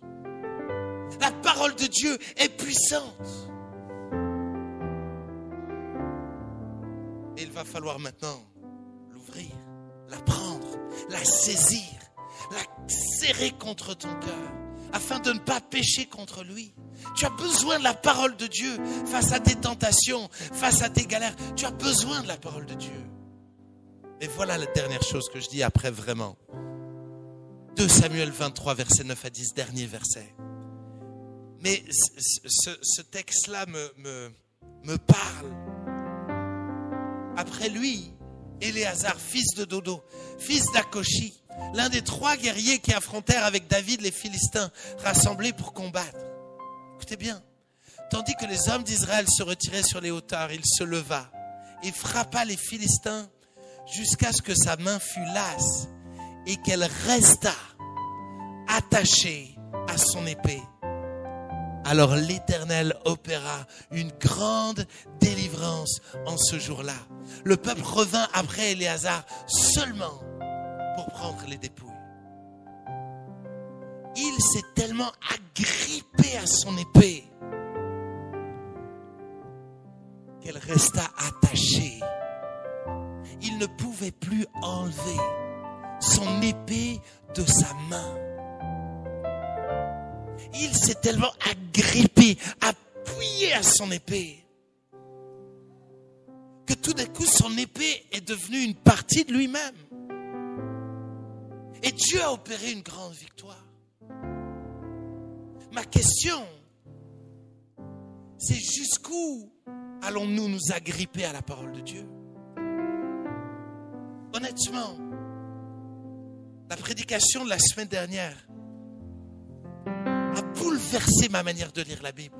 La parole de Dieu est puissante. Et il va falloir maintenant l'ouvrir, la prendre, la saisir, la serrer contre ton cœur, afin de ne pas pécher contre lui. Tu as besoin de la parole de Dieu face à tes tentations, face à tes galères. Tu as besoin de la parole de Dieu. Et voilà la dernière chose que je dis après vraiment. 2 Samuel 23, verset 9 à 10, dernier verset. Mais ce texte-là me parle. Après lui, Éléazar, fils de Dodo, fils d'Akoshi, l'un des 3 guerriers qui affrontèrent avec David les Philistins, rassemblés pour combattre. Écoutez bien. Tandis que les hommes d'Israël se retiraient sur les hauteurs, il se leva et frappa les Philistins jusqu'à ce que sa main fût lasse et qu'elle restât attachée à son épée. Alors l'Éternel opéra une grande délivrance en ce jour-là. Le peuple revint après Éléazar seulement pour prendre les dépouilles. Il s'est tellement agrippé à son épée qu'elle resta attachée. Il ne pouvait plus enlever son épée de sa main. Il s'est tellement agrippé, appuyé à son épée, que tout d'un coup, son épée est devenue une partie de lui-même. Et Dieu a opéré une grande victoire. Ma question, c'est jusqu'où allons-nous nous agripper à la parole de Dieu? Honnêtement, la prédication de la semaine dernière a bouleversé ma manière de lire la Bible.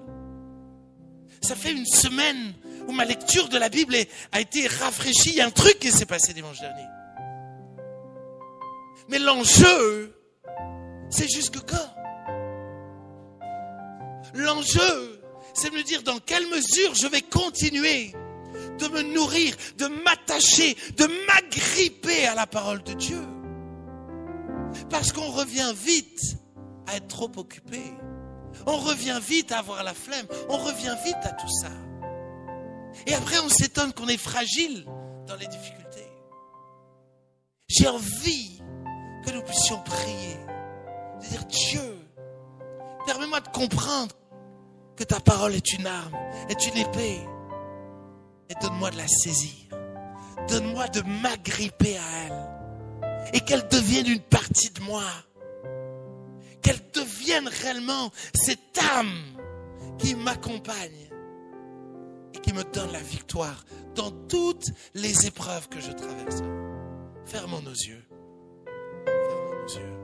Ça fait une semaine où ma lecture de la Bible a été rafraîchie. Il y a un truc qui s'est passé dimanche dernier. Mais l'enjeu, c'est jusque quand? L'enjeu, c'est de me dire dans quelle mesure je vais continuer de me nourrir, de m'attacher, de m'agripper à la parole de Dieu. Parce qu'on revient vite à être trop occupé. On revient vite à avoir la flemme. On revient vite à tout ça. Et après, on s'étonne qu'on est fragile dans les difficultés. J'ai envie que nous puissions prier. De dire, Dieu, permets-moi de comprendre que ta parole est une arme, est une épée. Et donne-moi de la saisir. Donne-moi de m'agripper à elle. Et qu'elle devienne une partie de moi. Qu'elle devienne réellement cette âme qui m'accompagne et qui me donne la victoire dans toutes les épreuves que je traverse. Fermons nos yeux. Fermons nos yeux.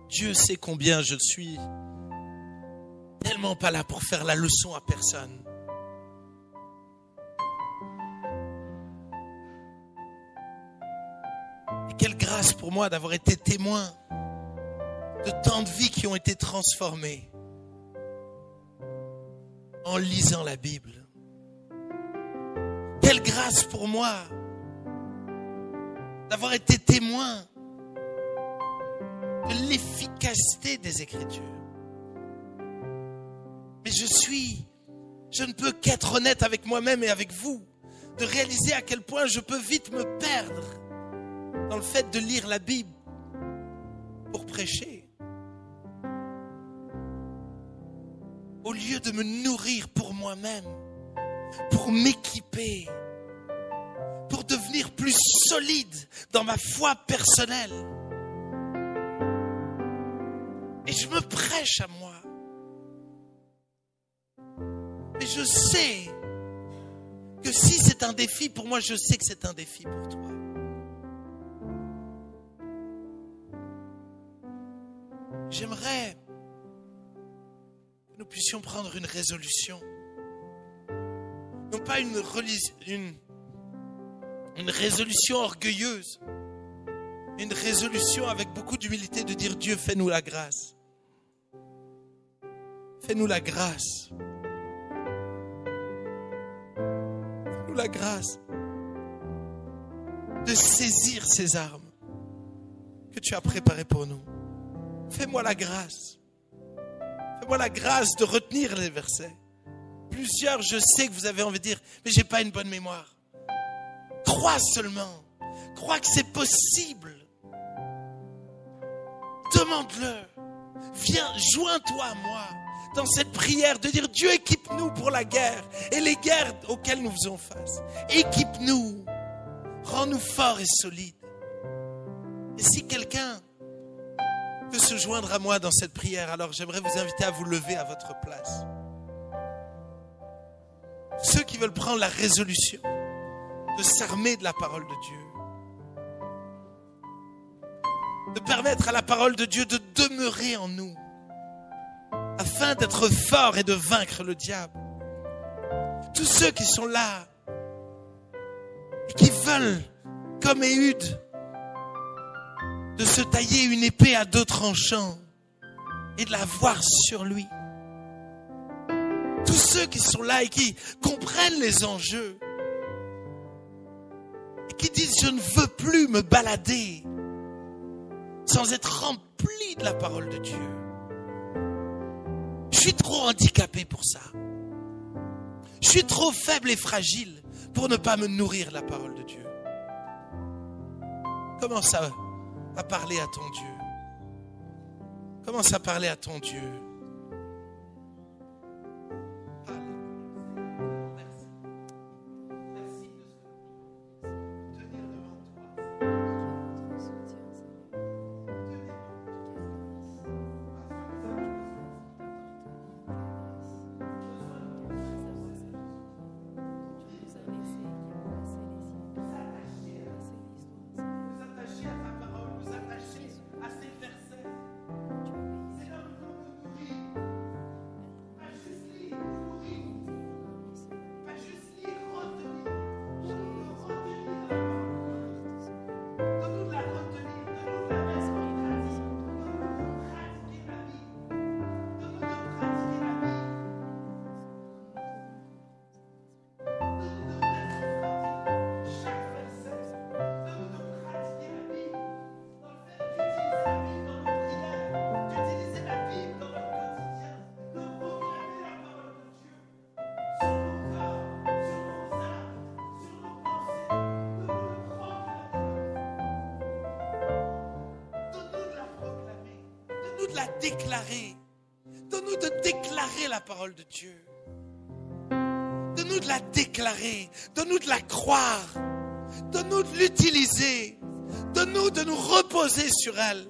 Dieu sait combien je suis tellement pas là pour faire la leçon à personne. Et quelle grâce pour moi d'avoir été témoin de tant de vies qui ont été transformées en lisant la Bible. Quelle grâce pour moi d'avoir été témoin de l'efficacité des Écritures. Mais je ne peux qu'être honnête avec moi-même et avec vous, de réaliser à quel point je peux vite me perdre dans le fait de lire la Bible pour prêcher. Au lieu de me nourrir pour moi-même, pour m'équiper, pour devenir plus solide dans ma foi personnelle. Et je me prêche à moi. Mais je sais que si c'est un défi pour moi, je sais que c'est un défi pour toi. J'aimerais que nous puissions prendre une résolution. Non pas une résolution orgueilleuse. Une résolution avec beaucoup d'humilité de dire Dieu, fais-nous la grâce. Fais-nous la grâce. Fais-nous la grâce de saisir ces armes que tu as préparées pour nous. Fais-moi la grâce. Fais-moi la grâce de retenir les versets. Plusieurs, je sais que vous avez envie de dire, mais j'ai pas une bonne mémoire. Crois seulement. Crois que c'est possible. Demande-le. Viens, joins-toi à moi. dans cette prière, de dire Dieu, équipe-nous pour la guerre et les guerres auxquelles nous faisons face. Équipe-nous, rends-nous forts et solides. Et si quelqu'un peut se joindre à moi dans cette prière, alors j'aimerais vous inviter à vous lever à votre place. Ceux qui veulent prendre la résolution de s'armer de la parole de Dieu, de permettre à la parole de Dieu de demeurer en nous, afin d'être forts et de vaincre le diable. Tous ceux qui sont là et qui veulent, comme Éhud, de se tailler une épée à deux tranchants et de la voir sur lui. Tous ceux qui sont là et qui comprennent les enjeux et qui disent je ne veux plus me balader sans être rempli de la parole de Dieu. Je suis trop handicapé pour ça. Je suis trop faible et fragile pour ne pas me nourrir de la parole de Dieu. Commence à parler à ton Dieu. Commence à parler à ton Dieu. Déclarer. Donne-nous de déclarer la parole de Dieu. Donne-nous de la déclarer. Donne-nous de la croire. Donne-nous de l'utiliser. Donne-nous de nous reposer sur elle.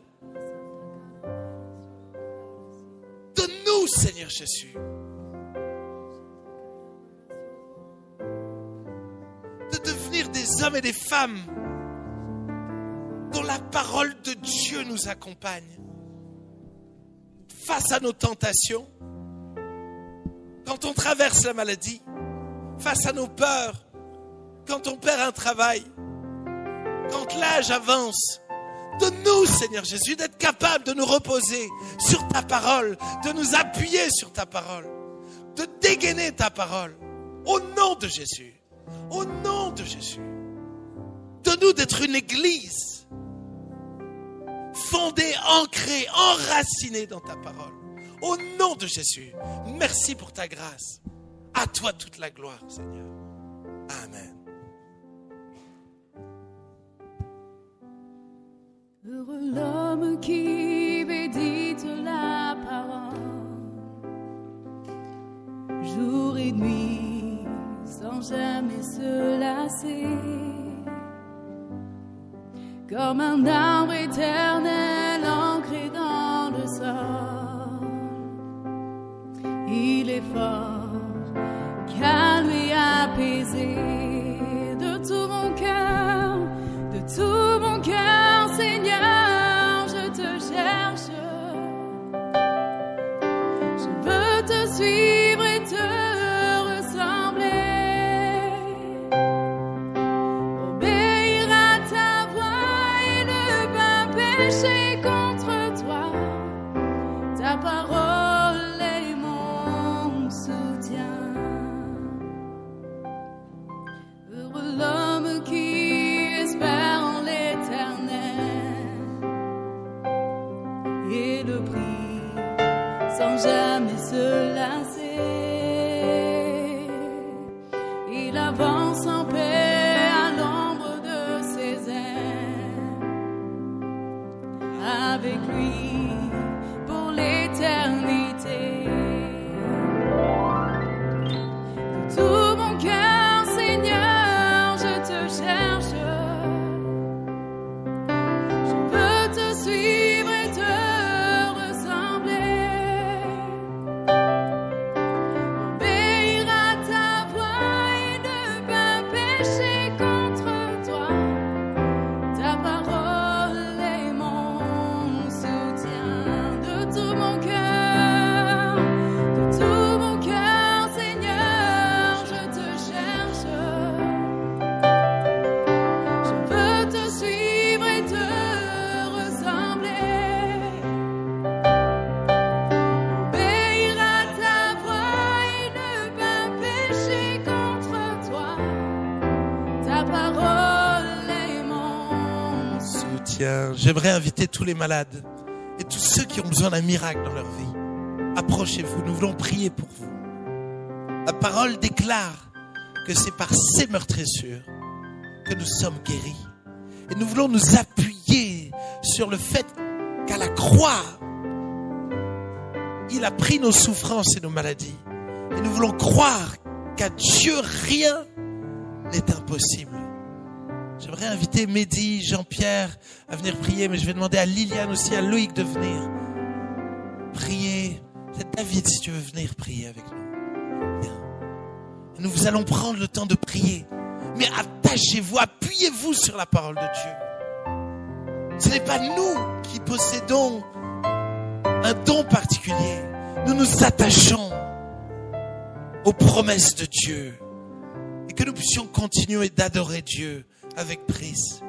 Donne-nous, Seigneur Jésus, de devenir des hommes et des femmes dont la parole de Dieu nous accompagne. Face à nos tentations, quand on traverse la maladie, face à nos peurs, quand on perd un travail, quand l'âge avance, donne-nous, Seigneur Jésus, d'être capable de nous reposer sur ta parole, de nous appuyer sur ta parole, de dégainer ta parole, au nom de Jésus, au nom de Jésus. Donne-nous d'être une église fondée, ancrée, enracinée dans ta parole. Au nom de Jésus, merci pour ta grâce. À toi toute la gloire, Seigneur. Amen. Heureux l'homme qui médite la parole, jour et nuit, sans jamais se lasser. Comme un arbre éternel ancré dans le sol, il est fort, calme et apaisé. De tout mon cœur, Seigneur, je te cherche. Je veux te suivre et te ressembler. Obéir à ta voix et ne pas pécher contre toi. Ta parole est mon soutien. Heureux l'homme qui espère en l'éternel et le prie sans jamais se lasser. Il avance en paix à l'ombre de ses ailes, avec lui pour l'éternité. Tiens, j'aimerais inviter tous les malades et tous ceux qui ont besoin d'un miracle dans leur vie. Approchez-vous, nous voulons prier pour vous. La parole déclare que c'est par ces meurtrissures que nous sommes guéris. Et nous voulons nous appuyer sur le fait qu'à la croix, il a pris nos souffrances et nos maladies. Et nous voulons croire qu'à Dieu, rien n'est impossible. J'aimerais inviter Mehdi, Jean-Pierre à venir prier, mais je vais demander à Liliane aussi, à Loïc de venir prier. C'est David, si tu veux venir prier avec nous. Bien. Et nous allons prendre le temps de prier. Mais attachez-vous, appuyez-vous sur la parole de Dieu. Ce n'est pas nous qui possédons un don particulier. Nous nous attachons aux promesses de Dieu. Et que nous puissions continuer d'adorer Dieu avec prise.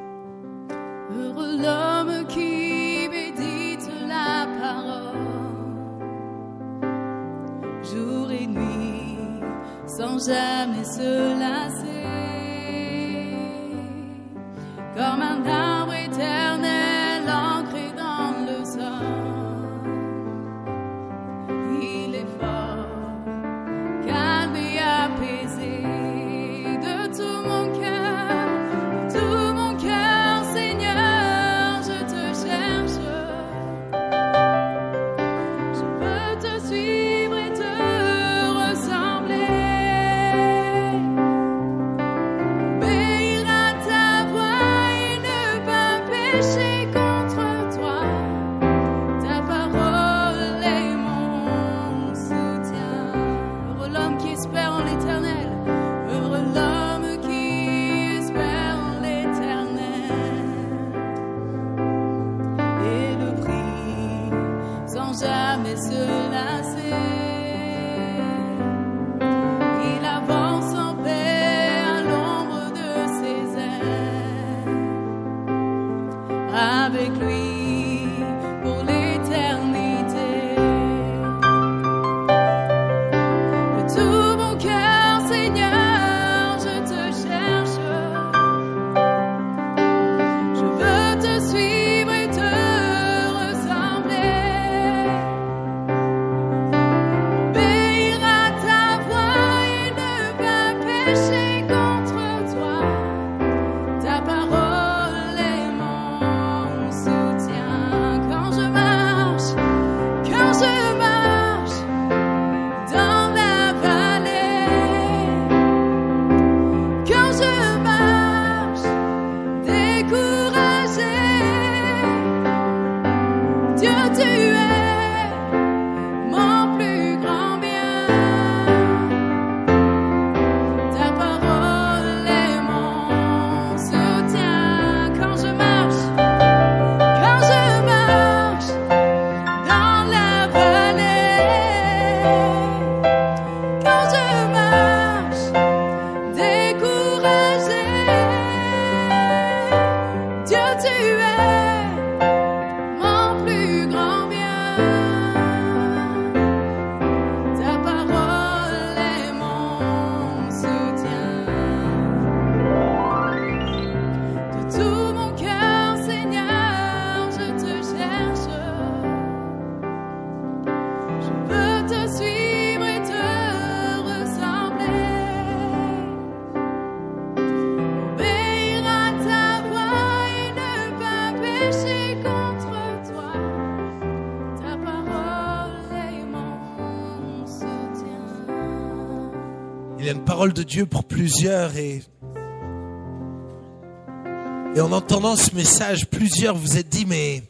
Heureux l'homme qui médite la parole, jour et nuit, sans jamais se lasser, comme un arbre éternel ancré dans le sol. Il est fort, calme et apaisé de tout mon cœur. Il y a une parole de Dieu pour plusieurs et en entendant ce message, plusieurs vous êtes dit, mais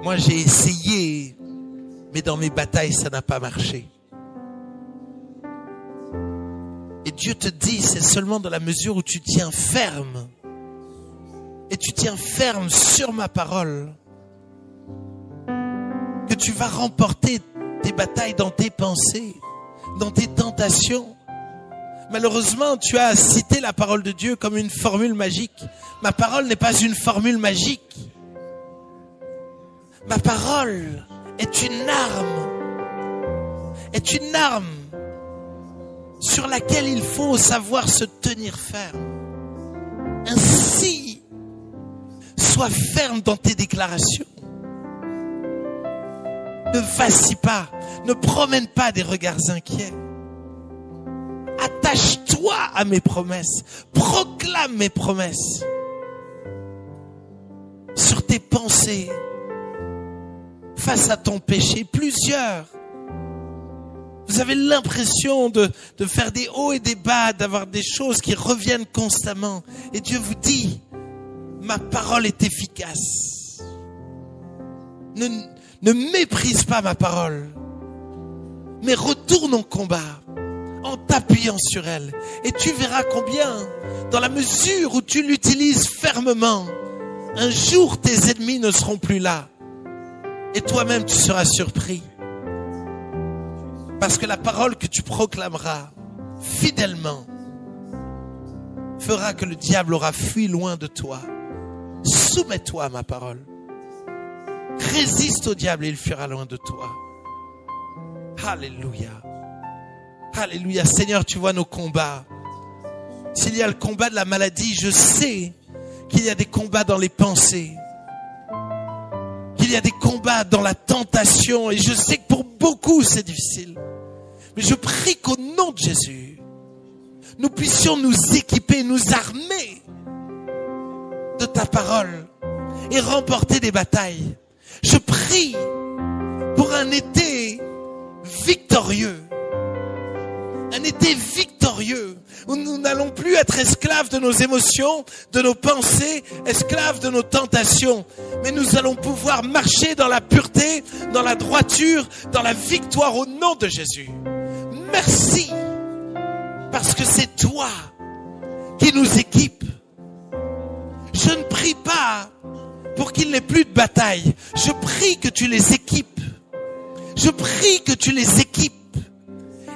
moi j'ai essayé, mais dans mes batailles ça n'a pas marché. Et Dieu te dit, c'est seulement dans la mesure où tu tiens ferme, et tu tiens ferme sur ma parole, que tu vas remporter tes batailles dans tes pensées, dans tes tentations. Malheureusement, tu as cité la parole de Dieu comme une formule magique. Ma parole n'est pas une formule magique. Ma parole est une arme sur laquelle il faut savoir se tenir ferme. Ainsi, Sois ferme dans tes déclarations. Ne vacille pas. Ne promène pas des regards inquiets. Attache-toi à mes promesses. Proclame mes promesses. Sur tes pensées. Face à ton péché, plusieurs. Vous avez l'impression de faire des hauts et des bas, d'avoir des choses qui reviennent constamment. Et Dieu vous dit, ma parole est efficace. Ne méprise pas ma parole, mais retourne au combat en t'appuyant sur elle. Et tu verras combien, dans la mesure où tu l'utilises fermement, un jour tes ennemis ne seront plus là. Et toi-même tu seras surpris. Parce que la parole que tu proclameras fidèlement fera que le diable aura fui loin de toi. Soumets-toi à ma parole. Résiste au diable et il fuira loin de toi. Alléluia. Alléluia. Seigneur, tu vois nos combats. S'il y a le combat de la maladie, je sais qu'il y a des combats dans les pensées. Qu'il y a des combats dans la tentation. Et je sais que pour beaucoup, c'est difficile. Mais je prie qu'au nom de Jésus, nous puissions nous équiper, nous armer de ta parole et remporter des batailles. Je prie pour un été victorieux. Un été victorieux où nous n'allons plus être esclaves de nos émotions, de nos pensées, esclaves de nos tentations. Mais nous allons pouvoir marcher dans la pureté, dans la droiture, dans la victoire au nom de Jésus. Merci, parce que c'est toi qui nous équipe. Je ne prie pas pour qu'il n'ait plus de bataille. Je prie que tu les équipes. Je prie que tu les équipes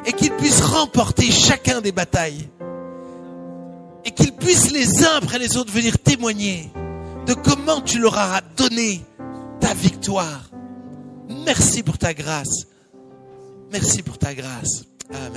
et qu'ils puissent remporter chacun des batailles. Et qu'ils puissent les uns après les autres venir témoigner de comment tu leur auras donné ta victoire. Merci pour ta grâce. Merci pour ta grâce. Amen.